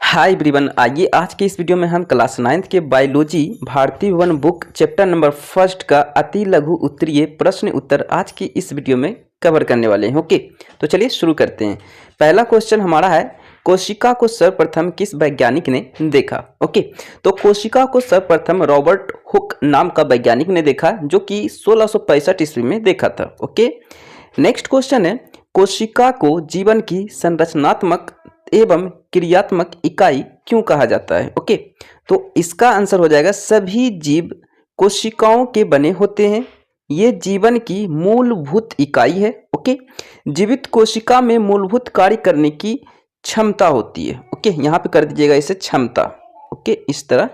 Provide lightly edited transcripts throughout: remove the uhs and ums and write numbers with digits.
Hi everyone, आइए आज के इस वीडियो में हम क्लास 9th के बायोलॉजी भारतीय वन बुक चैप्टर नंबर 1 का अति लघु उत्तरीय प्रश्न उत्तर आज की इस वीडियो में कवर करने वाले हैं। ओके, तो चलिए शुरू करते हैं। पहला क्वेश्चन हमारा है, कोशिका को सर्वप्रथम किस वैज्ञानिक ने देखा। ओके, तो कोशिका को सर्वप्रथम रॉबर्ट हुक नाम का वैज्ञानिक ने देखा, जो कि 1665 ईस्वी में देखा था। ओके, नेक्स्ट क्वेश्चन है, कोशिका को जीवन की संरचनात्मक एवं क्रियात्मक इकाई क्यों कहा जाता है। ओके, तो इसका आंसर हो जाएगा, सभी जीव कोशिकाओं के बने होते हैं। ये जीवन की मूलभूत इकाई है। ओके, जीवित कोशिका में मूलभूत कार्य करने की क्षमता होती है। ओके, यहाँ पे कर दीजिएगा इसे क्षमता। ओके, इस तरह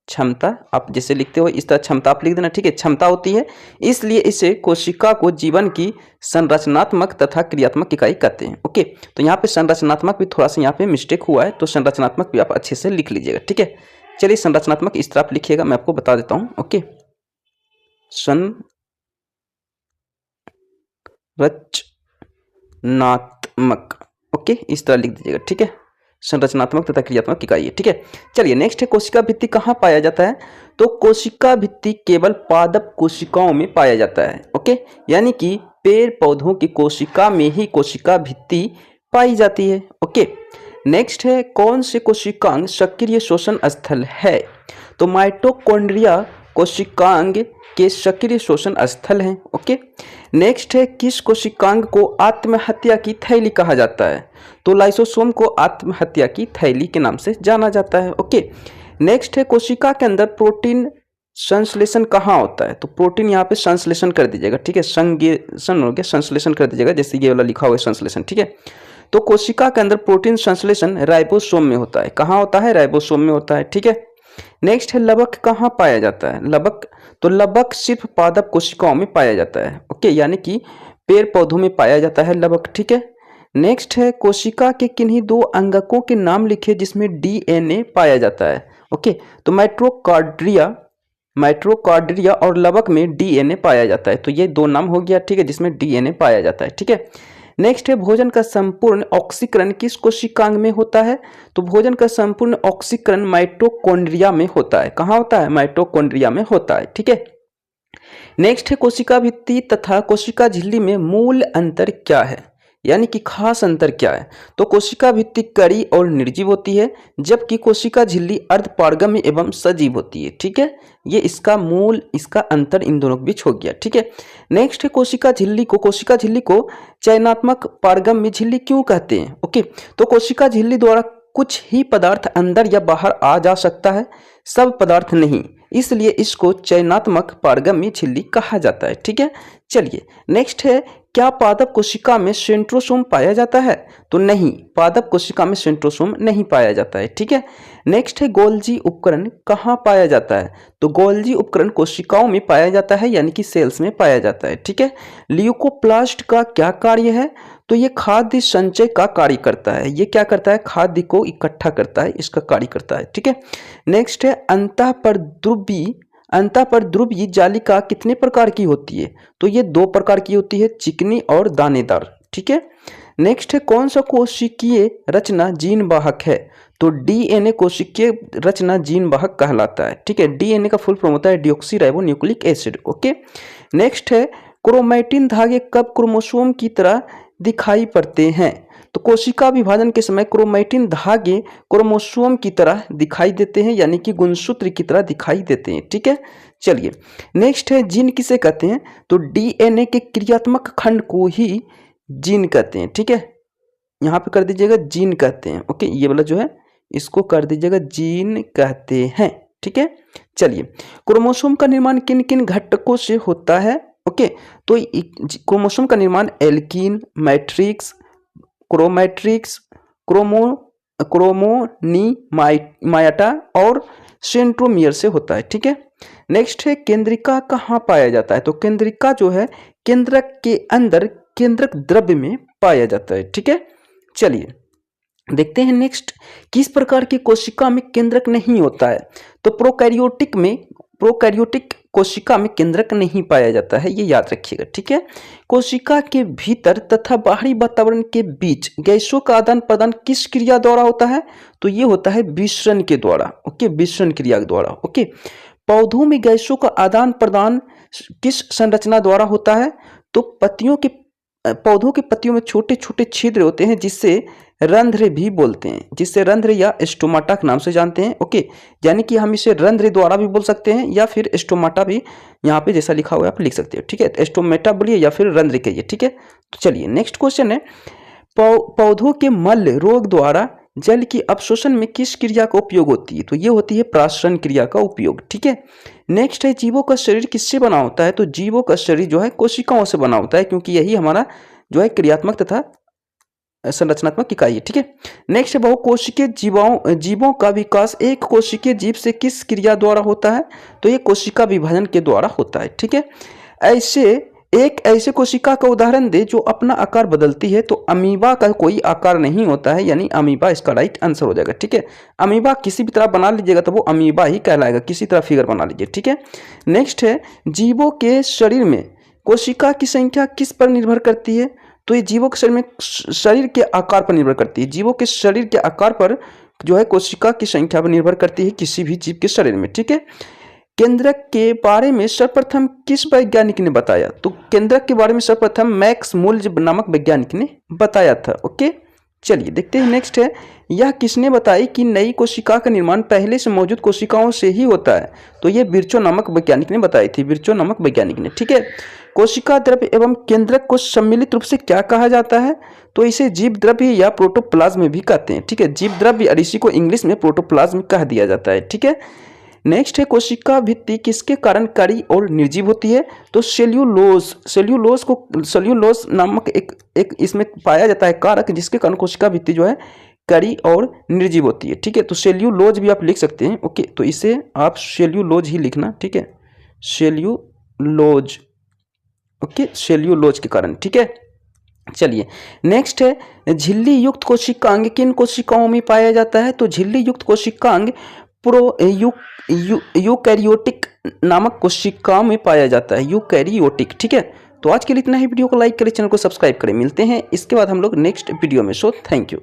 क्षमता आप जैसे लिखते हो इस तरह क्षमता आप लिख देना। ठीक है, क्षमता होती है, इसलिए इसे कोशिका को जीवन की संरचनात्मक तथा क्रियात्मक इकाई कहते हैं। ओके, तो यहाँ पे संरचनात्मक भी थोड़ा सा यहाँ पे मिस्टेक हुआ है, तो संरचनात्मक भी आप अच्छे से लिख लीजिएगा। ठीक है, चलिए संरचनात्मक इस तरह आप लिखिएगा, मैं आपको बता देता हूँ। ओके, संरचनात्मक, ओके इस तरह लिख दीजिएगा। ठीक है, संरचनात्मक तथा क्रियात्मक इकाई है। ठीक है, चलिए नेक्स्ट है, कोशिका भित्ति कहाँ पाया जाता है। तो कोशिका भित्ति केवल पादप कोशिकाओं में पाया जाता है। ओके, यानी कि पेड़ पौधों की कोशिका में ही कोशिका भित्ति पाई जाती है। ओके, नेक्स्ट है, कौन से कोशिकांग सक्रिय शोषण स्थल है। तो माइटोकॉन्ड्रिया कोशिकांग के सक्रिय शोषण स्थल हैं। ओके, नेक्स्ट है, किस कोशिकांग को आत्महत्या की थैली कहा जाता है। तो लाइसोसोम को आत्महत्या की थैली के नाम से जाना जाता है। ओके, नेक्स्ट है, कोशिका के अंदर प्रोटीन संश्लेषण कहाँ होता है। तो प्रोटीन यहाँ पे संश्लेषण कर दीजिएगा। ठीक है, संश्लेषण हो गया, संश्लेषण कर दीजिएगा, जैसे ये वाला लिखा हुआ है संश्लेषण। ठीक है, तो कोशिका के अंदर प्रोटीन संश्लेषण राइबोसोम में होता है। कहाँ होता है, राइबोसोम में होता है। ठीक है, नेक्स्ट है, लवक कहाँ पाया जाता है। लवक, तो लवक सिर्फ पादप कोशिकाओं में पाया जाता है। ओके, यानी कि पेड़ पौधों में पाया जाता है लवक। ठीक है, नेक्स्ट है, कोशिका के किन्हीं दो अंगकों के नाम लिखे जिसमें डीएनए पाया जाता है। ओके, तो माइटोकॉन्ड्रिया और लवक में डीएनए पाया जाता है। तो ये दो नाम हो गया। ठीक है, जिसमें डीएनए पाया जाता है। ठीक है, नेक्स्ट है, भोजन का संपूर्ण ऑक्सीकरण किस कोशिकांग में होता है। तो भोजन का संपूर्ण ऑक्सीकरण माइटोकॉन्ड्रिया में होता है। कहाँ होता है, माइटोकॉन्ड्रिया में होता है। ठीक है, नेक्स्ट है, कोशिका भित्ति तथा कोशिका झिल्ली में मूल अंतर क्या है, यानी कि खास अंतर क्या है। तो कोशिका भित्ति कड़ी और निर्जीव होती है, जबकि कोशिका झिल्ली अर्धपारगम्य एवं सजीव होती है। ठीक है, ये इसका अंतर इन दोनों के बीच हो गया। ठीक है, नेक्स्ट है, कोशिका झिल्ली को चयनात्मक पारगम्य झिल्ली क्यों कहते हैं। ओके, तो कोशिका झिल्ली द्वारा कुछ ही पदार्थ अंदर या बाहर आ जा सकता है, सब पदार्थ नहीं, इसलिए इसको चयनात्मक पारगम्य झिल्ली कहा जाता है। ठीक है, चलिए नेक्स्ट है, क्या पादप कोशिका में सेंट्रोसोम पाया जाता है। तो नहीं, पादप कोशिका में सेंट्रोसोम नहीं पाया जाता है। ठीक है, नेक्स्ट है, गोल्जी उपकरण कहाँ पाया जाता है। तो गोल्जी उपकरण कोशिकाओं में पाया जाता है, यानी कि सेल्स में पाया जाता है। ठीक है, ल्यूकोप्लास्ट का क्या कार्य है। तो ये खाद्य संचय का कार्य करता है। ये क्या करता है, खाद्य को इकट्ठा करता है, इसका कार्य करता है। ठीक है, नेक्स्ट है, अंतःपरध्रुवीय जालिका कितने प्रकार की होती है। तो ये दो प्रकार की होती है, चिकनी और दानेदार। ठीक है, नेक्स्ट है, कौन सा कोशिकीय रचना जीन वाहक है। तो डीएनए कोशिकीय रचना जीन वाहक कहलाता है। ठीक है, डीएनए का फुल फॉर्म होता है deoxy nucleic acid. Okay, next है, क्रोमैटिन धागे कब क्रोमोसोम की तरह दिखाई पड़ते हैं। तो कोशिका विभाजन के समय क्रोमैटिन धागे क्रोमोसोम की तरह दिखाई देते हैं, यानी कि गुणसूत्र की तरह दिखाई देते हैं। ठीक है, चलिए नेक्स्ट है, जीन किसे कहते हैं। तो डीएनए के क्रियात्मक खंड को ही जीन कहते हैं। ठीक है, यहाँ पे कर दीजिएगा जीन कहते हैं। ओके, ये वाला जो है इसको कर दीजिएगा जीन कहते हैं। ठीक है, चलिए क्रोमोसोम का निर्माण किन किन घटकों से होता है। ओके, तो क्रोमोसोम का निर्माण एल्कीन, मैट्रिक्स, क्रोमैट्रिक्स, क्रोमोनीमाटा और सेंट्रोमियर से होता है। ठीक है, नेक्स्ट है, केंद्रिका कहाँ पाया जाता है। तो केंद्रिका जो है केंद्रक के अंदर केंद्रक द्रव्य में पाया जाता है। ठीक है, चलिए देखते हैं नेक्स्ट, किस प्रकार की कोशिका में केंद्रक नहीं होता है। तो प्रोकैरियोटिक कोशिका में केंद्रक नहीं पाया जाता है, ये याद रखिएगा, ठीक है। कोशिका के भीतर तथा बाहरी वातावरण के बीच गैसों का आदान प्रदान किस क्रिया द्वारा होता है? तो ये होता है विसरण के द्वारा, ओके, विसरण क्रिया के द्वारा, ओके। पौधों में गैसों का आदान प्रदान किस संरचना द्वारा होता है? तो पौधों के पत्तियों में छोटे छोटे छिद्र होते हैं जिससे रंध्र भी बोलते हैं, जिससे रंध्र या स्टोमाटा के नाम से जानते हैं, ओके। यानी कि हम इसे रंध्र द्वारा भी बोल सकते हैं या फिर स्टोमाटा भी यहाँ पे जैसा लिखा हुआ है आप लिख सकते हो, ठीक है। स्टोमेटा बोलिए या फिर रंध्र कहिए, ठीक है। तो चलिए नेक्स्ट क्वेश्चन है, पौधों के मल रोग द्वारा जल की अवशोषण में किस क्रिया का उपयोग होती है? तो ये होती है प्रासरण क्रिया का उपयोग, ठीक है। नेक्स्ट है, जीवों का शरीर किससे बना होता है? तो जीवों का शरीर जो है कोशिकाओं से बना होता है, क्योंकि यही हमारा जो है क्रियात्मक तथा संरचनात्मक इकाई है, ठीक है। नेक्स्ट है, बहुकोशिकीय जीवों का विकास एक कोशिकीय जीव से किस क्रिया द्वारा होता है? तो ये कोशिका विभाजन के द्वारा होता है, ठीक है। ऐसे कोशिका का उदाहरण दे जो अपना आकार बदलती है। तो अमीबा का कोई आकार नहीं होता है, यानी अमीबा इसका राइट आंसर हो जाएगा, ठीक है। अमीबा किसी भी तरह बना लीजिएगा तो वो अमीबा ही कहलाएगा, किसी तरह फिगर बना लीजिए, ठीक है। नेक्स्ट है, जीवों के शरीर में कोशिका की संख्या किस पर निर्भर करती है? तो ये जीवों के शरीर के आकार पर निर्भर करती है। जीवों के शरीर के आकार पर जो है कोशिका की संख्या पर निर्भर करती है किसी भी जीव के शरीर में, ठीक है। केंद्रक के बारे में सर्वप्रथम किस वैज्ञानिक ने बताया? तो केंद्रक के बारे में सर्वप्रथम मैक्स मूल्य नामक वैज्ञानिक ने बताया था, ओके। चलिए देखते हैं नेक्स्ट है, यह किसने बताई कि नई कोशिका का निर्माण पहले से मौजूद कोशिकाओं से ही होता है? तो ये विर्चो नामक वैज्ञानिक ने बताई थी, विर्चो नामक वैज्ञानिक ने, ठीक है। कोशिका द्रव्य एवं केंद्रक को सम्मिलित रूप से क्या कहा जाता है? तो इसे जीव द्रव्य या प्रोटोप्लाज्म भी कहते हैं, ठीक है। जीव द्रव्य और इसी को इंग्लिश में प्रोटोप्लाज्म कह दिया जाता है, ठीक है। नेक्स्ट है, कोशिका भित्ति किसके कारण कड़ी और निर्जीव होती है? तो सेल्यूलोज नामक एक इसमें पाया जाता है कारक जिसके कारण कोशिका भित्ति जो है कड़ी और निर्जीव होती है, ठीक है। तो सेल्यूलोज भी आप लिख सकते हैं, ओके। तो इसे आप सेल्यूलोज ही लिखना, ठीक है, सेल्यूलोज, ओके, सेल्यूलोज के कारण, ठीक है। चलिए नेक्स्ट है, झिल्ली युक्त कोशिकांग किन कोशिकाओं में पाया जाता है? तो झिल्ली युक्त कोशिकांग यूकैरियोटिक नामक कोशिकाओं में पाया जाता है, यूकैरियोटिक, ठीक है। तो आज के लिए इतना ही। वीडियो को लाइक करें, चैनल को सब्सक्राइब करें, मिलते हैं इसके बाद हम लोग नेक्स्ट वीडियो में। So thank you.